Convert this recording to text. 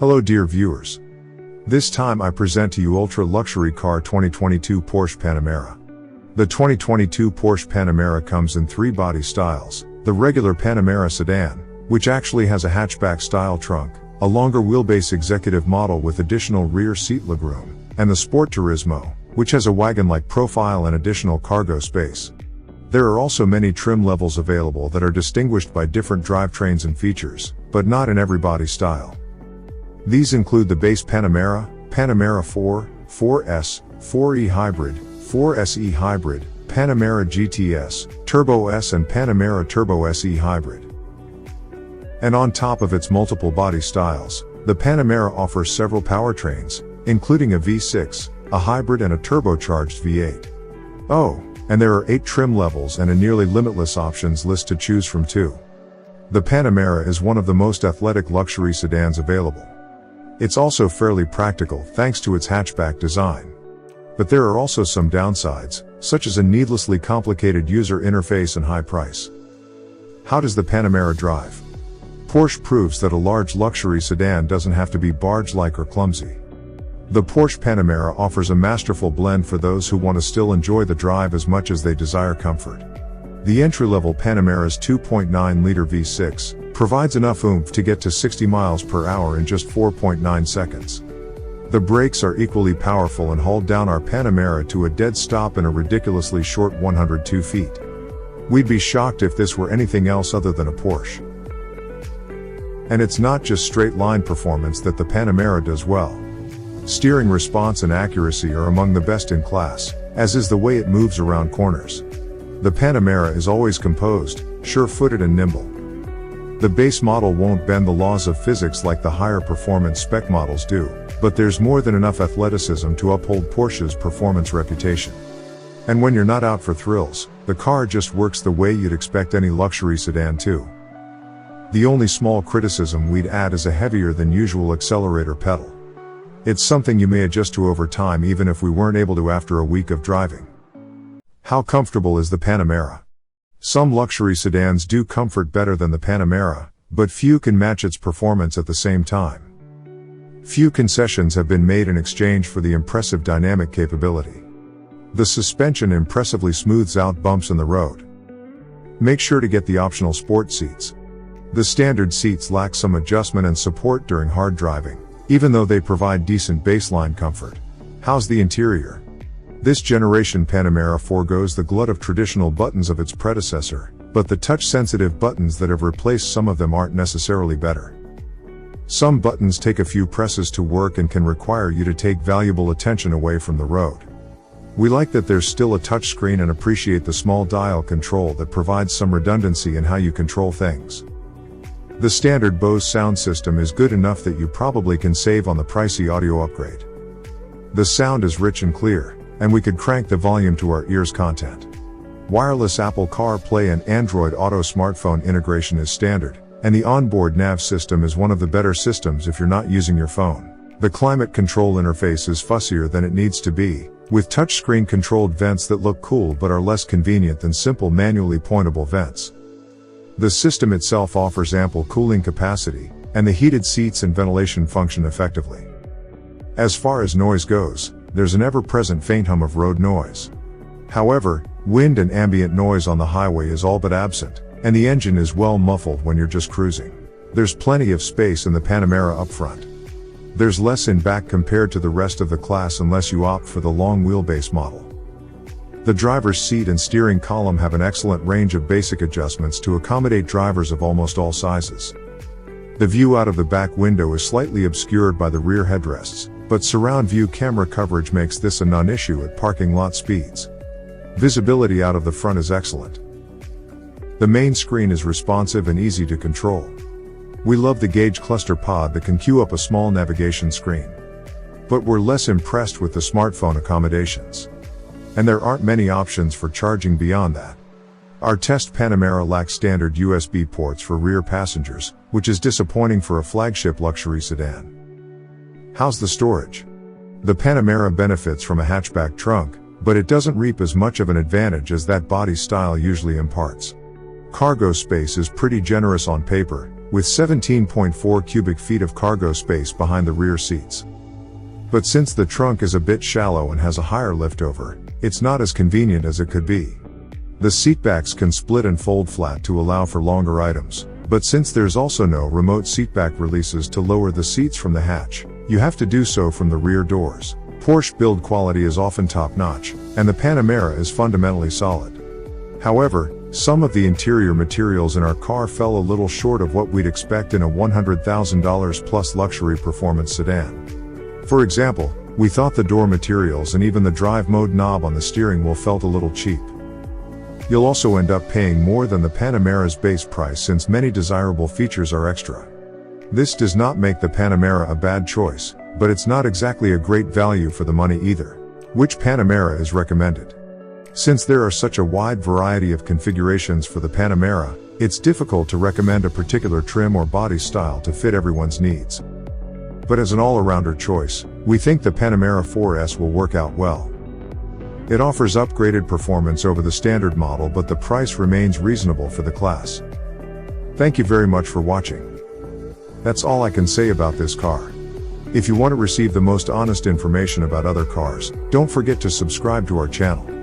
Hello dear viewers. This time I present to you ultra-luxury car 2022 Porsche Panamera. The 2022 Porsche Panamera comes in three body styles: the regular Panamera Sedan, which actually has a hatchback-style trunk, a longer wheelbase executive model with additional rear seat legroom, and the Sport Turismo, which has a wagon-like profile and additional cargo space. There are also many trim levels available that are distinguished by different drivetrains and features, but not in every body style. These include the base Panamera, Panamera 4, 4S, 4E Hybrid, 4SE Hybrid, Panamera GTS, Turbo S and Panamera Turbo SE Hybrid. And on top of its multiple body styles, the Panamera offers several powertrains, including a V6, a hybrid and a turbocharged V8. Oh, and there are 8 trim levels and a nearly limitless options list to choose from too. The Panamera is one of the most athletic luxury sedans available. It's also fairly practical thanks to its hatchback design. But there are also some downsides, such as a needlessly complicated user interface and high price. How does the Panamera drive? Porsche proves that a large luxury sedan doesn't have to be barge-like or clumsy. The Porsche Panamera offers a masterful blend for those who want to still enjoy the drive as much as they desire comfort. The entry-level Panamera's 2.9-liter V6 provides enough oomph to get to 60 miles per hour in just 4.9 seconds. The brakes are equally powerful and hauled down our Panamera to a dead stop in a ridiculously short 102 feet. We'd be shocked if this were anything else other than a Porsche. And it's not just straight-line performance that the Panamera does well. Steering response and accuracy are among the best in class, as is the way it moves around corners. The Panamera is always composed, sure-footed and nimble. The base model won't bend the laws of physics like the higher performance spec models do, but there's more than enough athleticism to uphold Porsche's performance reputation. And when you're not out for thrills, the car just works the way you'd expect any luxury sedan to. The only small criticism we'd add is a heavier than usual accelerator pedal. It's something you may adjust to over time even if we weren't able to after a week of driving. How comfortable is the Panamera? Some luxury sedans do comfort better than the Panamera, but few can match its performance at the same time. Few concessions have been made in exchange for the impressive dynamic capability. The suspension impressively smooths out bumps in the road. Make sure to get the optional sport seats. The standard seats lack some adjustment and support during hard driving, even though they provide decent baseline comfort. How's the interior? This generation Panamera forgoes the glut of traditional buttons of its predecessor, but the touch-sensitive buttons that have replaced some of them aren't necessarily better. Some buttons take a few presses to work and can require you to take valuable attention away from the road. We like that there's still a touchscreen and appreciate the small dial control that provides some redundancy in how you control things. The standard Bose sound system is good enough that you probably can save on the pricey audio upgrade. The sound is rich and clear, and we could crank the volume to our ears content. Wireless Apple CarPlay and Android Auto smartphone integration is standard, and the onboard nav system is one of the better systems if you're not using your phone. The climate control interface is fussier than it needs to be, with touchscreen controlled vents that look cool but are less convenient than simple manually pointable vents. The system itself offers ample cooling capacity, and the heated seats and ventilation function effectively. As far as noise goes, there's an ever-present faint hum of road noise. However, wind and ambient noise on the highway is all but absent, and the engine is well muffled when you're just cruising. There's plenty of space in the Panamera up front. There's less in back compared to the rest of the class unless you opt for the long wheelbase model. The driver's seat and steering column have an excellent range of basic adjustments to accommodate drivers of almost all sizes. The view out of the back window is slightly obscured by the rear headrests, but surround view camera coverage makes this a non-issue at parking lot speeds. Visibility out of the front is excellent. The main screen is responsive and easy to control. We love the gauge cluster pod that can queue up a small navigation screen. But we're less impressed with the smartphone accommodations. And there aren't many options for charging beyond that. Our test Panamera lacks standard USB ports for rear passengers, which is disappointing for a flagship luxury sedan. How's the storage? The Panamera benefits from a hatchback trunk, but it doesn't reap as much of an advantage as that body style usually imparts. Cargo space is pretty generous on paper, with 17.4 cubic feet of cargo space behind the rear seats. But since the trunk is a bit shallow and has a higher liftover, it's not as convenient as it could be. The seatbacks can split and fold flat to allow for longer items, but since there's also no remote seatback releases to lower the seats from the hatch, you have to do so from the rear doors. Porsche build quality is often top-notch, and the Panamera is fundamentally solid. However, some of the interior materials in our car fell a little short of what we'd expect in a $100,000 plus luxury performance sedan. For example, we thought the door materials and even the drive mode knob on the steering wheel felt a little cheap. You'll also end up paying more than the Panamera's base price since many desirable features are extra. This does not make the Panamera a bad choice, but it's not exactly a great value for the money either. Which Panamera is recommended? Since there are such a wide variety of configurations for the Panamera, it's difficult to recommend a particular trim or body style to fit everyone's needs. But as an all-arounder choice, we think the Panamera 4S will work out well. It offers upgraded performance over the standard model, but the price remains reasonable for the class. Thank you very much for watching. That's all I can say about this car. If you want to receive the most honest information about other cars, don't forget to subscribe to our channel.